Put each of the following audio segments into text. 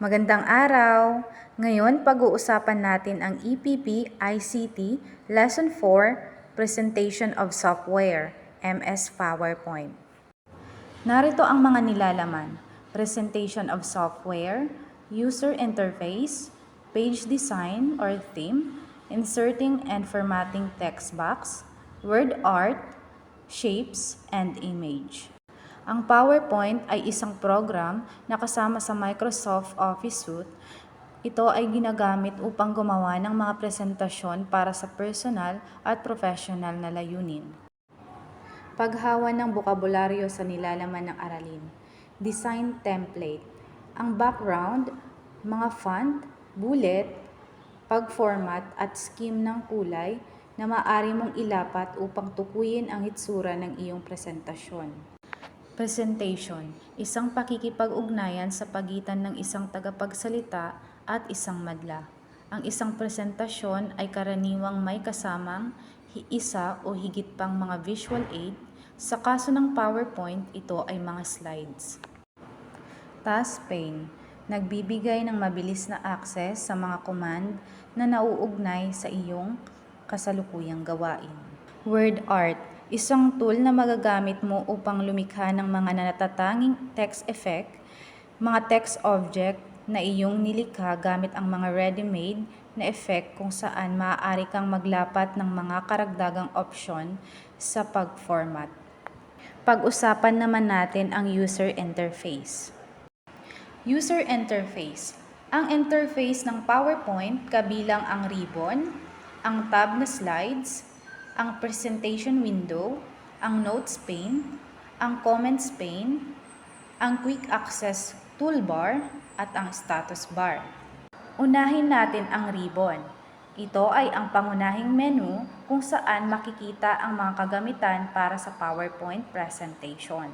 Magandang araw! Ngayon, pag-uusapan natin ang EPP-ICT Lesson 4, Presentation of Software, MS PowerPoint. Narito ang mga nilalaman: Presentation of Software, User Interface, Page Design or Theme, Inserting and Formatting Text Box, Word Art, Shapes, and Image. Ang PowerPoint ay isang program na kasama sa Microsoft Office Suite. Ito ay ginagamit upang gumawa ng mga presentasyon para sa personal at professional na layunin. Paghawa ng bokabularyo sa nilalaman ng aralin. Design template. Ang background, mga font, bullet, pag-format at scheme ng kulay na maaari mong ilapat upang tukuyin ang hitsura ng iyong presentasyon. Presentation, isang pakikipag-ugnayan sa pagitan ng isang tagapagsalita at isang madla. Ang isang presentasyon ay karaniwang may kasamang isa o higit pang mga visual aid. Sa kaso ng PowerPoint, ito ay mga slides. Task pane, nagbibigay ng mabilis na access sa mga command na nauugnay sa iyong kasalukuyang gawain. Word art, isang tool na magagamit mo upang lumikha ng mga natatanging text effect, mga text object na iyong nilikha gamit ang mga ready-made na effect kung saan maaari kang maglapat ng mga karagdagang opsyon sa pag-format. Pag-usapan naman natin ang user interface. User interface. Ang interface ng PowerPoint kabilang ang ribbon, ang tab na slides, ang presentation window, ang notes pane, ang comments pane, ang quick access toolbar, at ang status bar. Unahin natin ang ribbon. Ito ay ang pangunahing menu kung saan makikita ang mga kagamitan para sa PowerPoint presentation.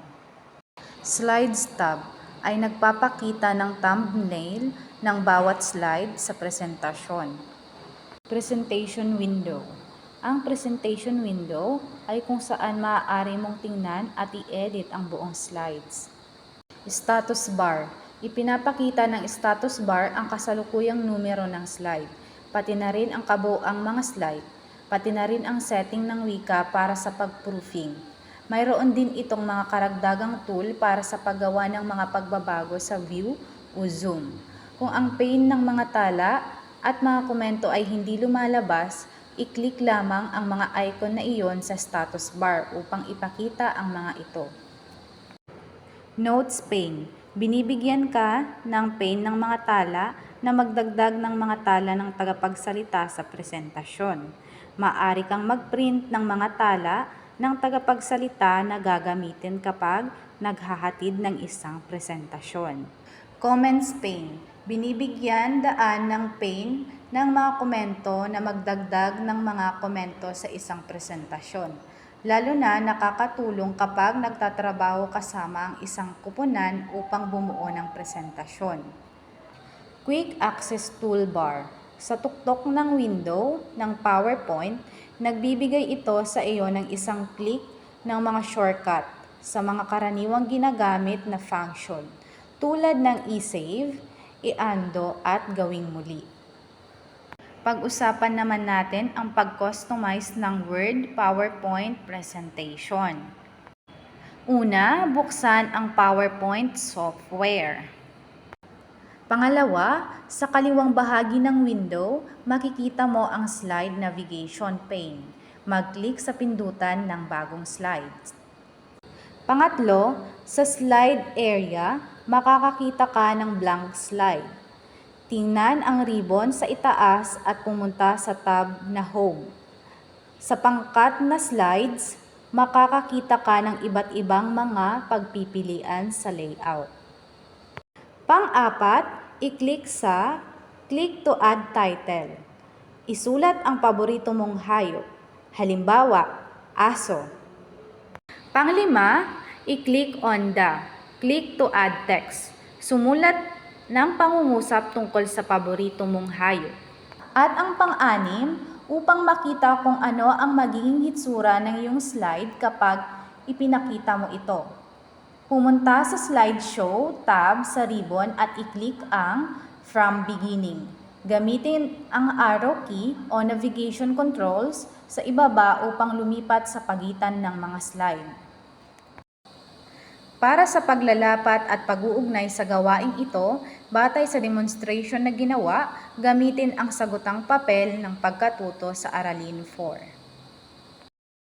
Slides tab ay nagpapakita ng thumbnail ng bawat slide sa presentasyon. Presentation window. Ang presentation window ay kung saan maaari mong tingnan at i-edit ang buong slides. Status bar. Ipinapakita ng status bar ang kasalukuyang numero ng slide, pati na rin ang kabuuang mga slide, pati na rin ang setting ng wika para sa pag-proofing. Mayroon din itong mga karagdagang tool para sa paggawa ng mga pagbabago sa view o zoom. Kung ang pane ng mga tala at mga komento ay hindi lumalabas, i-click lamang ang mga icon na iyon sa status bar upang ipakita ang mga ito. Notes pane. Binibigyan ka ng pane ng mga tala na magdagdag ng mga tala ng tagapagsalita sa presentasyon. Maaari kang mag-print ng mga tala ng tagapagsalita na gagamitin kapag naghahatid ng isang presentasyon. Comments pane. Binibigyan daan ng pane ng mga komento na magdagdag ng mga komento sa isang presentasyon. Lalo na nakakatulong kapag nagtatrabaho kasama ang isang kuponan upang bumuo ng presentasyon. Quick Access Toolbar. Sa tuktok ng window ng PowerPoint, nagbibigay ito sa iyo ng isang click ng mga shortcut sa mga karaniwang ginagamit na function, tulad ng i-save, i-undo at gawing muli. Pag-usapan naman natin ang pag-customize ng Word PowerPoint presentation. Una, buksan ang PowerPoint software. Pangalawa, sa kaliwang bahagi ng window, makikita mo ang slide navigation pane. Mag-click sa pindutan ng bagong slide. Pangatlo, sa slide area, makakakita ka ng blank slide. Tingnan ang ribbon sa itaas at pumunta sa tab na Home. Sa pangkat na slides, makakakita ka ng iba't ibang mga pagpipilian sa layout. Pang-apat, i-click sa Click to Add Title. Isulat ang paborito mong hayop, halimbawa, aso. Panglima, i-click on the Click to Add Text. Sumulat ng pangungusap tungkol sa paborito mong hayop. At ang pang-anim, upang makita kung ano ang magiging hitsura ng iyong slide kapag ipinakita mo ito. Pumunta sa Slideshow tab sa ribbon at i-click ang From Beginning. Gamitin ang arrow key o navigation controls sa ibaba upang lumipat sa pagitan ng mga slide. Para sa paglalapat at pag-uugnay sa gawaing ito, batay sa demonstration na ginawa, gamitin ang sagutang papel ng pagkatuto sa Aralin 4.